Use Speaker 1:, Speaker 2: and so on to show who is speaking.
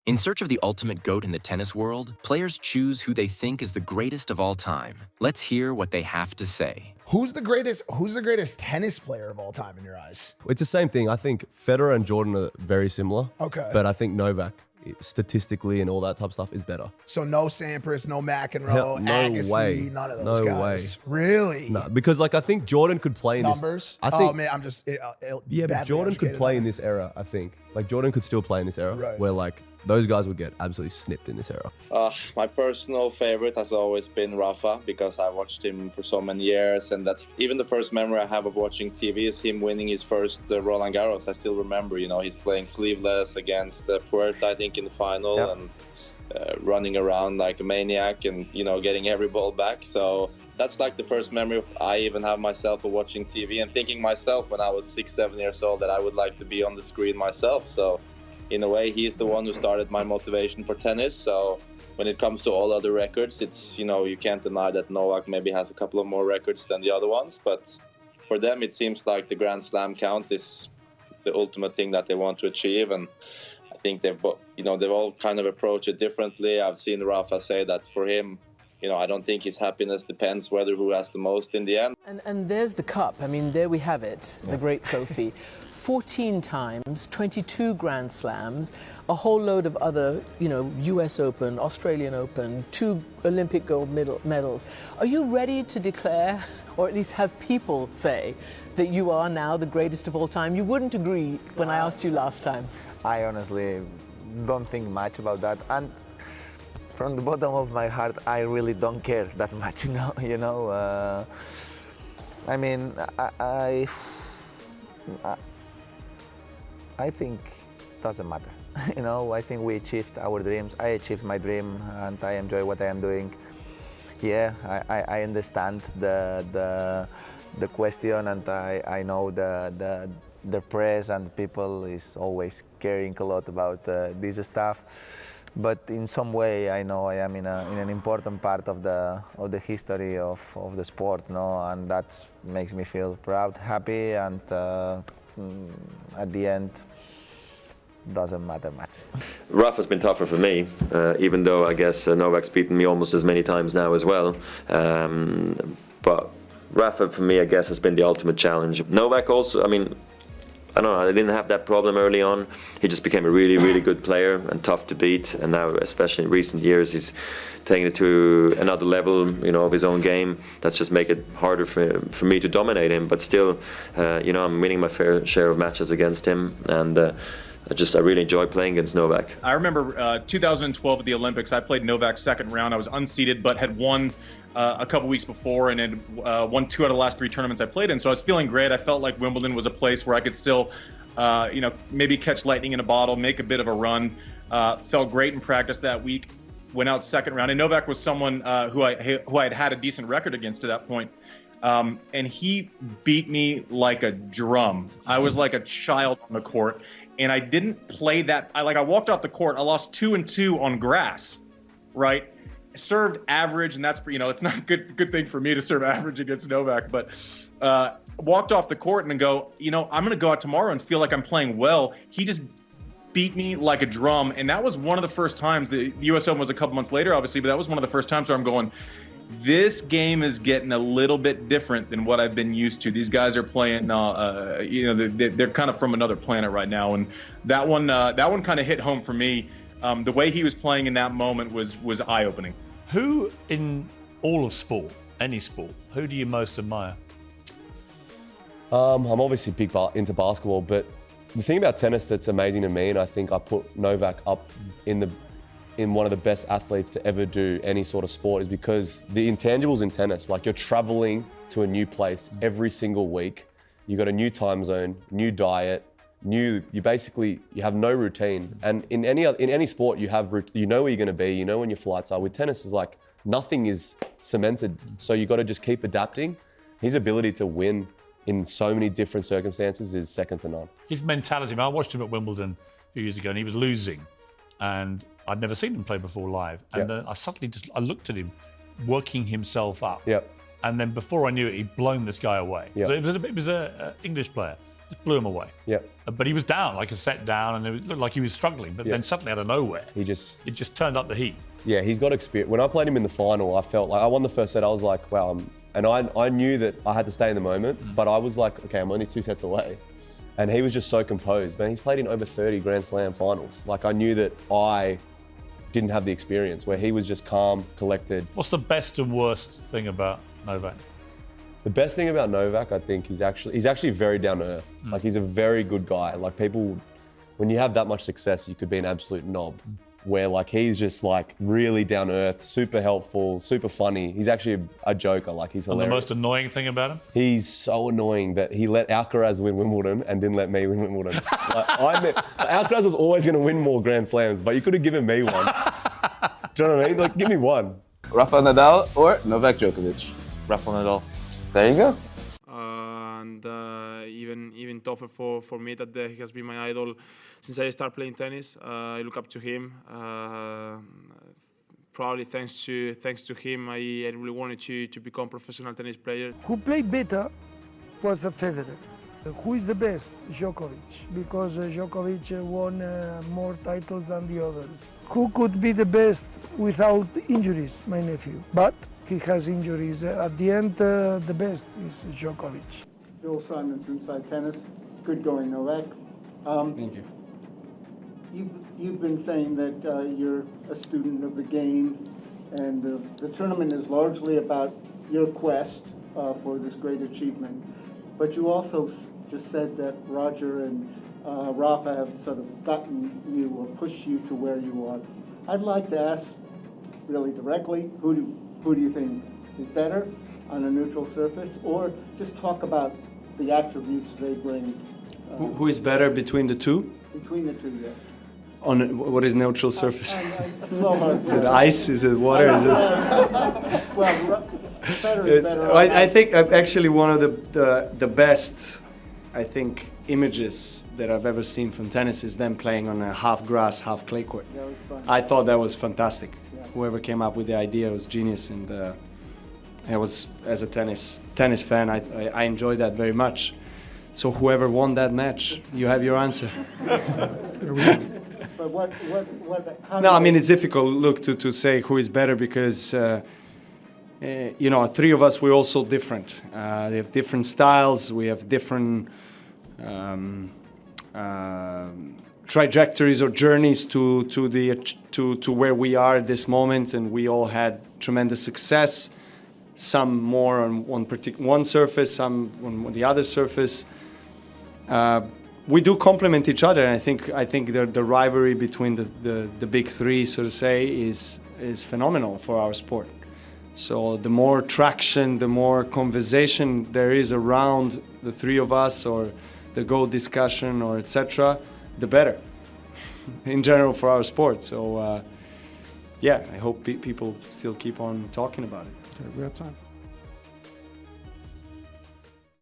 Speaker 1: In search of the ultimate GOAT in the tennis world, players choose who they think is the greatest of all time. Let's hear what they have to say.
Speaker 2: Who's the greatest tennis player of all time in your eyes?
Speaker 3: It's the same thing. I think Federer and Jordan are very similar.
Speaker 2: Okay.
Speaker 3: But I think Novak, statistically and all that type of stuff, is better.
Speaker 2: So no Sampras, no McEnroe,
Speaker 3: No
Speaker 2: Agassi,
Speaker 3: way.
Speaker 2: none of those
Speaker 3: No
Speaker 2: guys.
Speaker 3: way.
Speaker 2: Really?
Speaker 3: No, because I think Jordan could play in
Speaker 2: Numbers?
Speaker 3: this. I think,
Speaker 2: oh man, I'm just
Speaker 3: but Jordan could play in this era. I think Jordan could still play in this era,
Speaker 2: right,
Speaker 3: where those guys would get absolutely snipped in this era.
Speaker 4: My personal favorite has always been Rafa, because I watched him for so many years, and that's even the first memory I have of watching TV is him winning his first Roland Garros. I still remember, he's playing sleeveless against Puerta, I think, in the final, and running around like a maniac and, getting every ball back. So that's the first memory I even have myself of watching TV and thinking myself when I was 6-7 years old that I would like to be on the screen myself. So in a way, he's the one who started my motivation for tennis. So when it comes to all other records, it's, you can't deny that Novak maybe has a couple of more records than the other ones. But for them, it seems like the Grand Slam count is the ultimate thing that they want to achieve. And I think they've all kind of approached it differently. I've seen Rafa say that for him, I don't think his happiness depends whether who has the most in the end.
Speaker 5: And there's the cup. I mean, there we have it, the great trophy. 14 times, 22 Grand Slams, a whole load of other, US Open, Australian Open, 2 Olympic gold medals. Are you ready to declare, or at least have people say, that you are now the greatest of all time? You wouldn't agree when I asked you last time.
Speaker 6: I honestly don't think much about that. And from the bottom of my heart, I really don't care that much, I mean, I think it doesn't matter. I think we achieved our dreams. I achieved my dream, and I enjoy what I am doing. Yeah, I understand the question, and I know the press and people is always caring a lot about this stuff. But in some way, I know I am in an important part of the history of the sport, and that makes me feel proud, happy, and at the end, doesn't matter much.
Speaker 7: Rafa's been tougher for me, even though I guess Novak's beaten me almost as many times now as well. But Rafa, for me, I guess, has been the ultimate challenge. Novak also, I don't know, I didn't have that problem early on. He just became a really, really good player and tough to beat. And now, especially in recent years, he's taking it to another level, of his own game. That's just make it harder for me to dominate him. But still, I'm winning my fair share of matches against him. And I really enjoy playing against Novak.
Speaker 8: I remember 2012 at the Olympics, I played Novak's second round. I was unseeded, but had won a couple weeks before and had won 2 out of the last 3 tournaments I played in. So I was feeling great. I felt like Wimbledon was a place where I could still, maybe catch lightning in a bottle, make a bit of a run. Felt great in practice that week. Went out second round. And Novak was someone who I had a decent record against to that point. And he beat me like a drum. I was like a child on the court. And I didn't play that. I walked off the court. I lost 2-2 on grass, right? Served average, and that's, it's not a good thing for me to serve average against Novak, but walked off the court and go, I'm going to go out tomorrow and feel like I'm playing well. He just beat me like a drum. And that was one of the first times. The US Open was a couple months later, obviously, but that was one of the first times where I'm going, this game is getting a little bit different than what I've been used to. These guys are playing, they're kind of from another planet right now. And that one kind of hit home for me. The way he was playing in that moment was eye-opening.
Speaker 9: Who in all of sport, any sport, who do you most admire?
Speaker 3: I'm obviously big into basketball, but the thing about tennis that's amazing to me, and I think I put Novak up in one of the best athletes to ever do any sort of sport, is because the intangibles in tennis, you're traveling to a new place every single week. You got a new time zone, new diet, you have no routine. And in any sport you know where you're going to be, you know when your flights are. With tennis, is nothing is cemented, so you got to just keep adapting. His ability to win in so many different circumstances is second to none.
Speaker 9: His mentality, I watched him at Wimbledon a few years ago and he was losing, and I'd never seen him play before live. And then I looked at him working himself up.
Speaker 3: Yep.
Speaker 9: And then before I knew it, he'd blown this guy away.
Speaker 3: Yep.
Speaker 9: So it was an English player. just blew him away.
Speaker 3: Yeah.
Speaker 9: But he was down, like a set down, and it looked like he was struggling. But then suddenly, out of nowhere, it just turned up the heat.
Speaker 3: Yeah, he's got experience. When I played him in the final, I felt like I won the first set. I was like, wow. And I knew that I had to stay in the moment, but I was like, okay, I'm only 2 sets away. And he was just so composed, man. He's played in over 30 Grand Slam finals. Like, I knew that I didn't have the experience, where he was just calm, collected.
Speaker 9: What's the best and worst thing about Novak?
Speaker 3: The best thing about Novak, I think, he's actually very down to earth. Like, he's a very good guy. Like, people, when you have that much success, you could be an absolute knob. Where like he's just like really down to earth, super helpful, super funny. He's actually a joker. Like, he's hilarious.
Speaker 9: And the most annoying thing about him?
Speaker 3: He's so annoying that he let Alcaraz win Wimbledon and didn't let me win Wimbledon. Alcaraz was always going to win more Grand Slams, but you could have given me one. Do you know what I mean? Like, give me one.
Speaker 10: Rafa Nadal or Novak Djokovic?
Speaker 11: Rafa Nadal.
Speaker 10: There you go.
Speaker 11: And even tougher for me that he has been my idol since I started playing tennis. I look up to him. Probably thanks to him, I really wanted to become a professional tennis player.
Speaker 12: Who played better was Federer. Who is the best? Djokovic, because Djokovic won more titles than the others. Who could be the best without injuries? My nephew. But he has injuries. At the end, the best is Djokovic.
Speaker 13: Bill Simons, Inside Tennis. Good going, Novak.
Speaker 11: Thank you.
Speaker 13: You've been saying that you're a student of the game, and the tournament is largely about your quest for this great achievement. But you also just said that Roger and Rafa have sort of gotten you or pushed you to where you are. I'd like to ask really directly, who do you think is better on a neutral surface, or just talk about the attributes they bring?
Speaker 11: Who is better between the two?
Speaker 13: Between the two, yes.
Speaker 11: On what is neutral surface?
Speaker 13: Is
Speaker 11: it ice? Is it water? Is it?
Speaker 13: Well, Federer is better.
Speaker 11: I think actually one of the best, I think, images that I've ever seen from tennis is them playing on a half grass, half clay court.
Speaker 13: That was fun.
Speaker 11: I thought that was fantastic.
Speaker 13: Yeah.
Speaker 11: Whoever came up with the idea was genius, and I was, as a tennis fan, I enjoyed that very much. So whoever won that match, you have your answer.
Speaker 13: But
Speaker 11: No, I mean, it's difficult, look, to say who is better because, you know, three of us, we're all so different. We have different styles, we have different trajectories or journeys to where we are at this moment, and we all had tremendous success, some more on one surface, some on the other surface. We do complement each other, and I think the rivalry between the big three, so to say, is phenomenal for our sport. So the more traction, the more conversation there is around the three of us, or the GOAT discussion, or etc., the better in general for our sport. So yeah, I hope people still keep on talking about it.
Speaker 10: We have time.